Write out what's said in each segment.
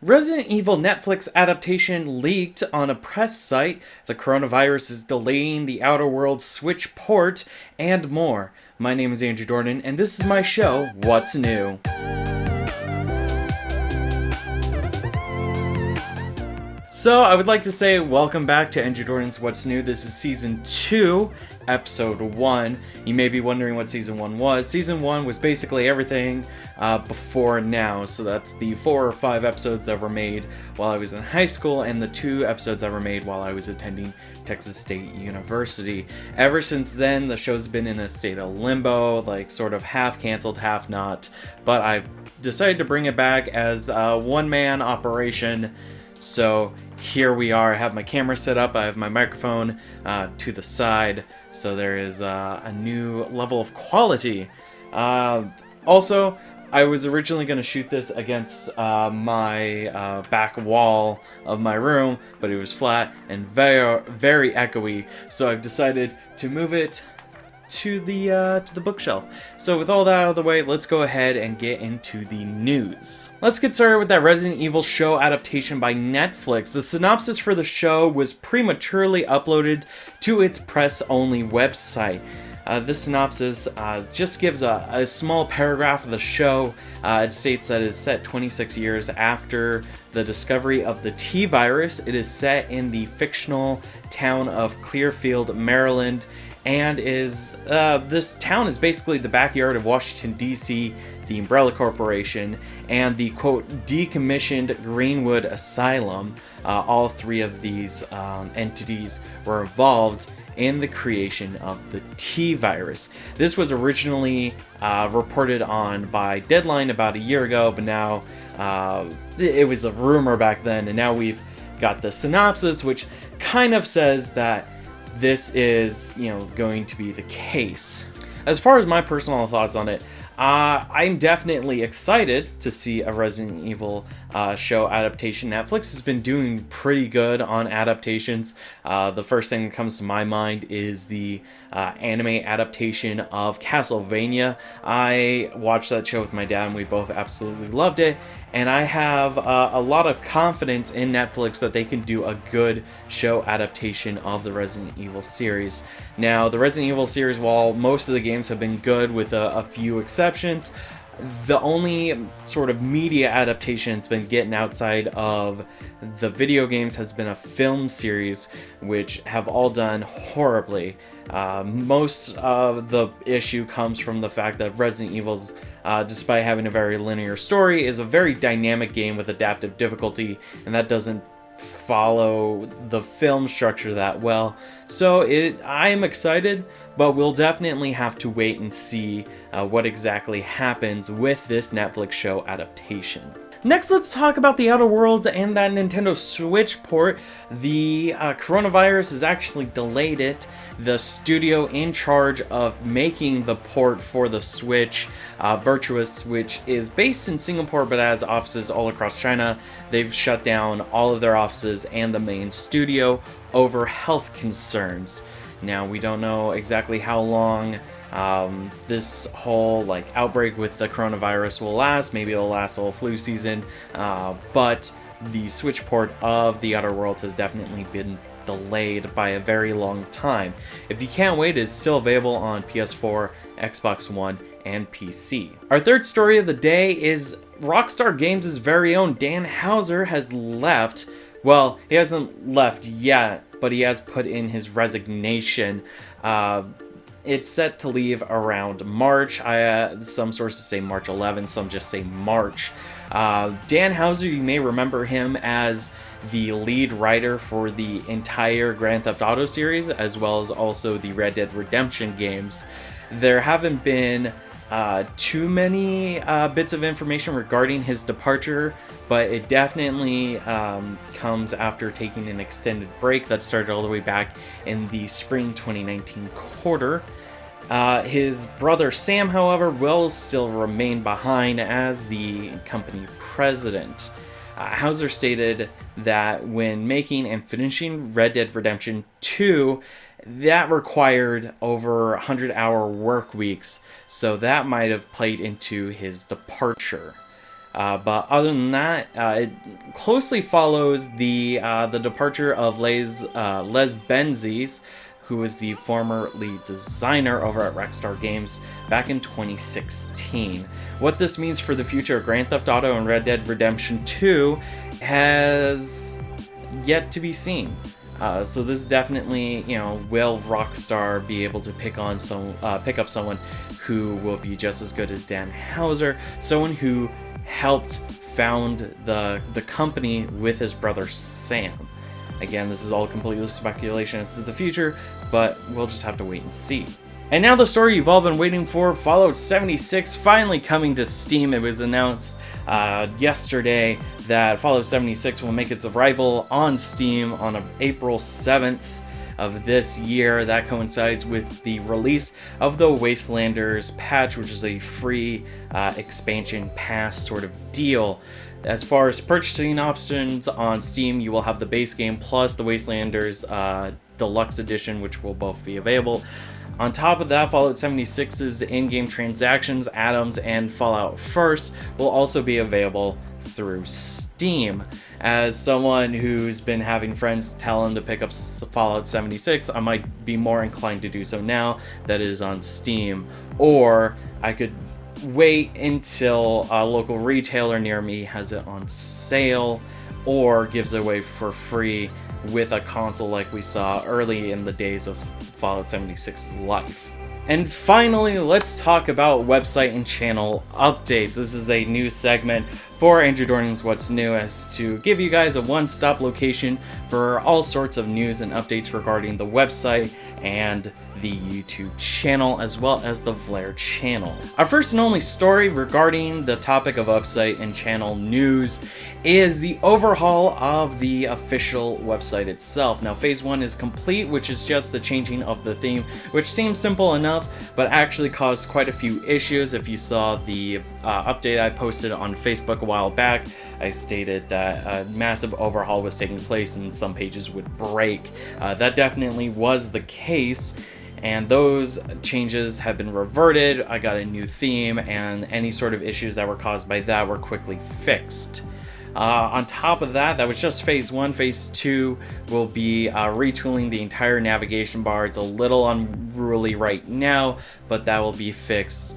Resident Evil Netflix adaptation leaked on a press site, the coronavirus is delaying the Outer Worlds Switch port, and more. My name is Andrew Dornan, and this is my show, What's New? So, I would like to say welcome back to Andrew Dornan's What's New. This is Season 2, Episode 1. You may be wondering what Season 1 was. Season 1 was basically everything before now. So that's the 4 or 5 episodes that were made while I was in high school and the 2 episodes that were made while I was attending Texas State University. Ever since then, the show's been in a state of limbo, like sort of half canceled, half not. But I've decided to bring it back as a one-man operation. So here we are. I have my camera set up. I have my microphone to the side. So there is a new level of quality. Also, I was originally going to shoot this against my back wall of my room, but it was flat and very, very echoey. So I've decided to move it to the bookshelf. So with all that out of the way, let's go ahead and get into the news. Let's get started with that Resident Evil show adaptation by Netflix. The synopsis for the show was prematurely uploaded to its press-only website. This synopsis just gives a small paragraph of the show. It states that it's set 26 years after the discovery of the T-virus. It is set in the fictional town of Clearfield, Maryland, and this town is basically the backyard of Washington, D.C., the Umbrella Corporation, and the, quote, decommissioned Greenwood Asylum. All three of these entities were involved in the creation of the T-virus. This was originally reported on by Deadline about a year ago, but now it was a rumor back then, and now we've got the synopsis, which kind of says that this is, going to be the case. As far as my personal thoughts on it, I'm definitely excited to see a Resident Evil show adaptation. Netflix has been doing pretty good on adaptations. The first thing that comes to my mind is the anime adaptation of Castlevania. I watched that show with my dad and we both absolutely loved it. And I have a lot of confidence in Netflix that they can do a good show adaptation of the Resident Evil series. Now, the Resident Evil series, while most of the games have been good with a few exceptions, the only sort of media adaptation that's been getting outside of the video games has been a film series, which have all done horribly. Most of the issue comes from the fact that Resident Evil's, despite having a very linear story, is a very dynamic game with adaptive difficulty, and that doesn't follow the film structure that well. So I'm excited, but we'll definitely have to wait and see what exactly happens with this Netflix show adaptation. Next, let's talk about the Outer Worlds and that Nintendo Switch port. The coronavirus has actually delayed it. The studio in charge of making the port for the Switch, Virtuous, which is based in Singapore but has offices all across China, they've shut down all of their offices and the main studio over health concerns. Now, we don't know exactly how long this whole outbreak with the coronavirus will last. Maybe it'll last the whole flu season, but the Switch port of the Outer Worlds has definitely been delayed by a very long time. If you can't wait, it's still available on PS4, Xbox One, and PC. Our third story of the day is Rockstar Games' very own Dan Houser has left. Well, he hasn't left yet, but he has put in his resignation. It's set to leave around March. Some sources say March 11th, some just say March. Dan Houser, you may remember him as the lead writer for the entire Grand Theft Auto series, as well as also the Red Dead Redemption games. There haven't been too many bits of information regarding his departure, but it definitely comes after taking an extended break that started all the way back in the spring 2019 quarter. His brother Sam, however, will still remain behind as the company president. Houser stated that when making and finishing Red Dead Redemption 2, that required over 100-hour work weeks, so that might have played into his departure. But other than that, it closely follows the departure of Les Benzies, who was the former lead designer over at Rockstar Games back in 2016. What this means for the future of Grand Theft Auto and Red Dead Redemption 2 has yet to be seen. So this definitely, will Rockstar be able to pick up someone who will be just as good as Dan Houser, someone who helped found the company with his brother Sam. Again, this is all completely speculation as to the future, but we'll just have to wait and see. And now the story you've all been waiting for, Fallout 76 finally coming to Steam. It was announced yesterday that Fallout 76 will make its arrival on Steam on April 7th of this year. That coincides with the release of the Wastelanders patch, which is a free expansion pass sort of deal. As far as purchasing options on Steam, you will have the base game plus the Wastelanders Deluxe Edition, which will both be available. On top of that, Fallout 76's in-game transactions, atoms, and Fallout First will also be available through Steam. As someone who's been having friends tell him to pick up Fallout 76, I might be more inclined to do so now that it is on Steam. Or I could wait until a local retailer near me has it on sale or gives it away for free with a console like we saw early in the days of Fallout 76's life. And finally, let's talk about website and channel updates. This is a new segment for Andrew Dornan's What's New, as to give you guys a one-stop location for all sorts of news and updates regarding the website and the YouTube channel, as well as the Vlare channel. Our first and only story regarding the topic of website and channel news is the overhaul of the official website itself. Now, phase 1 is complete, which is just the changing of the theme, which seems simple enough, but actually caused quite a few issues. If you saw the update I posted on Facebook a while back, I stated that a massive overhaul was taking place and some pages would break. That definitely was the case, and those changes have been reverted. I got a new theme, and any sort of issues that were caused by that were quickly fixed. On top of that, that was just phase 1. Phase 2 will be retooling the entire navigation bar. It's a little unruly right now, but that will be fixed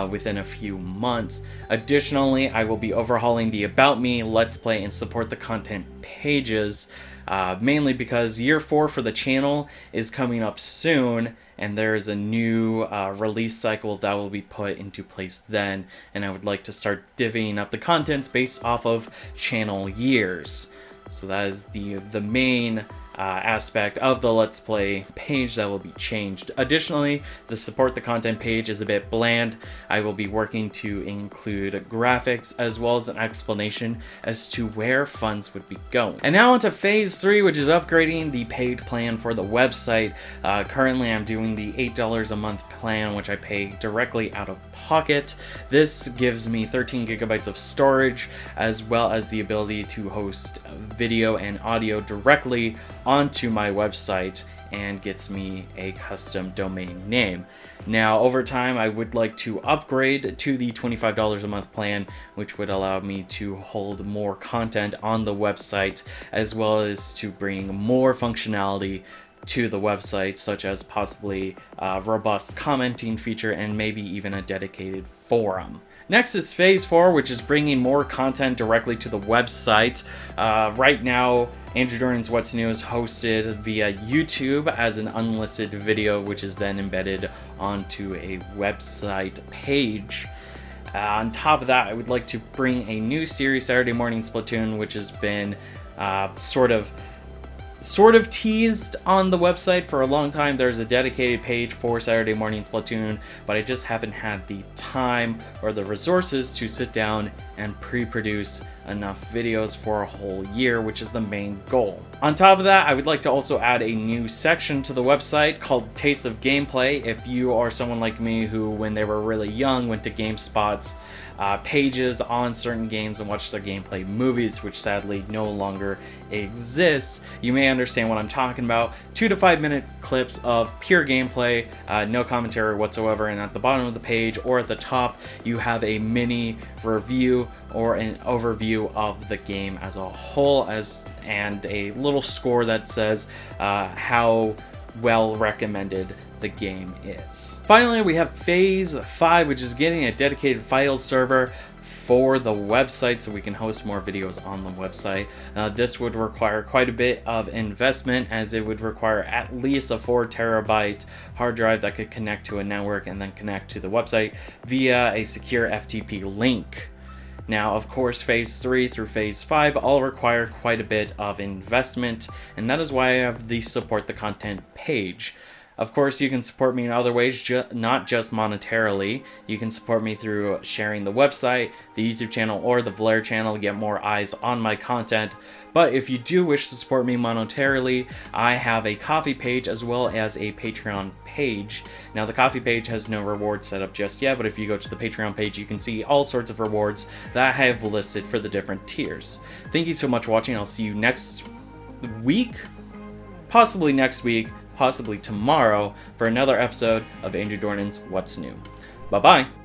within a few months. Additionally, I will be overhauling the About Me, Let's Play, and Support the Content pages, mainly because year 4 for the channel is coming up soon, and there is a new release cycle that will be put into place then, and I would like to start divvying up the contents based off of channel years. So that is the main aspect of the Let's Play page that will be changed. Additionally, the Support the Content page is a bit bland. I will be working to include graphics as well as an explanation as to where funds would be going. And now onto phase 3, which is upgrading the paid plan for the website. Currently, I'm doing the $8 a month plan, which I pay directly out of pocket. This gives me 13 gigabytes of storage, as well as the ability to host video and audio directly onto my website, and gets me a custom domain name. Now, over time, I would like to upgrade to the $25 a month plan, which would allow me to hold more content on the website, as well as to bring more functionality to the website, such as possibly a robust commenting feature and maybe even a dedicated forum. Next is phase 4, which is bringing more content directly to the website. Right now, Andrew Dornan's What's New is hosted via YouTube as an unlisted video, which is then embedded onto a website page. On top of that, I would like to bring a new series, Saturday Morning Splatoon, which has been sort of teased on the website for a long time. There's a dedicated page for Saturday Morning Splatoon, but I just haven't had the time or the resources to sit down and pre-produce enough videos for a whole year, which is the main goal. On top of that, I would like to also add a new section to the website called Taste of Gameplay. If you are someone like me who, when they were really young, went to GameSpot's pages on certain games and watched their gameplay movies, which sadly no longer exists, you may understand what I'm talking about. 2 to 5 minute clips of pure gameplay, no commentary whatsoever, and at the bottom of the page or at the top you have a mini review or an overview of the game as a whole, and a little score that says how well recommended the game is. Finally, we have Phase 5, which is getting a dedicated file server for the website so we can host more videos on the website. This would require quite a bit of investment, as it would require at least a 4 terabyte hard drive that could connect to a network and then connect to the website via a secure FTP link. Now, of course, Phase 3 through Phase 5 all require quite a bit of investment, and that is why I have the support the content page. Of course, you can support me in other ways, not just monetarily. You can support me through sharing the website, the YouTube channel, or the Vlare channel to get more eyes on my content. But if you do wish to support me monetarily, I have a Ko-fi page as well as a Patreon page. Now, the Ko-fi page has no rewards set up just yet, but if you go to the Patreon page, you can see all sorts of rewards that I have listed for the different tiers. Thank you so much for watching. I'll see you next week, possibly next week, possibly tomorrow, for another episode of Andrew Dornan's What's New. Bye-bye!